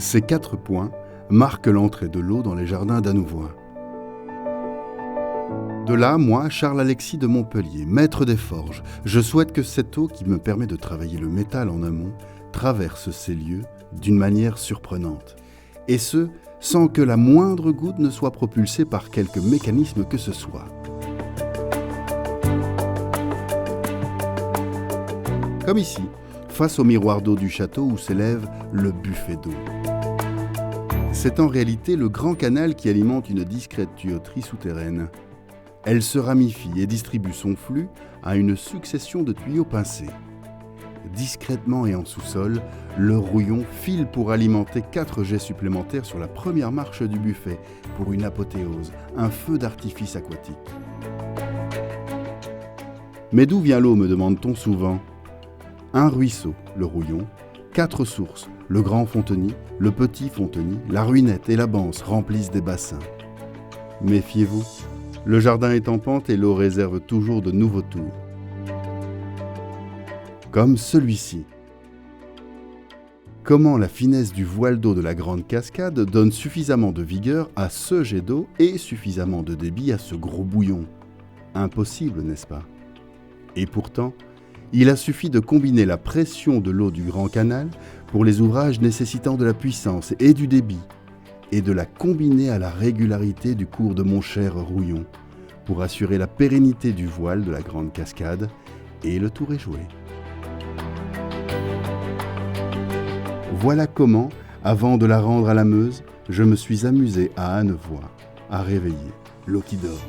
Ces 4 points marquent l'entrée de l'eau dans les jardins d'Annouvois. De là, moi, Charles-Alexis de Montpellier, maître des forges, je souhaite que cette eau qui me permet de travailler le métal en amont traverse ces lieux d'une manière surprenante. Et ce, sans que la moindre goutte ne soit propulsée par quelque mécanisme que ce soit. Comme ici, face au miroir d'eau du château où s'élève le buffet d'eau. C'est en réalité le grand canal qui alimente une discrète tuyauterie souterraine. Elle se ramifie et distribue son flux à une succession de tuyaux pincés. Discrètement et en sous-sol, le rouillon file pour alimenter 4 jets supplémentaires sur la première marche du buffet pour une apothéose, un feu d'artifice aquatique. Mais d'où vient l'eau, me demande-t-on souvent ? Un ruisseau, le Rouillon, 4 sources, le Grand Fonteny, le Petit Fonteny, la Ruinette et la Banse remplissent des bassins. Méfiez-vous, le jardin est en pente et l'eau réserve toujours de nouveaux tours. Comme celui-ci. Comment la finesse du voile d'eau de la grande cascade donne suffisamment de vigueur à ce jet d'eau et suffisamment de débit à ce gros bouillon ? Impossible, n'est-ce pas ? Et pourtant, il a suffi de combiner la pression de l'eau du Grand Canal pour les ouvrages nécessitant de la puissance et du débit, et de la combiner à la régularité du cours de mon cher Rouillon, pour assurer la pérennité du voile de la grande cascade, et le tour est joué. Voilà comment, avant de la rendre à la Meuse, je me suis amusé à Annevoie, à réveiller l'eau qui dort.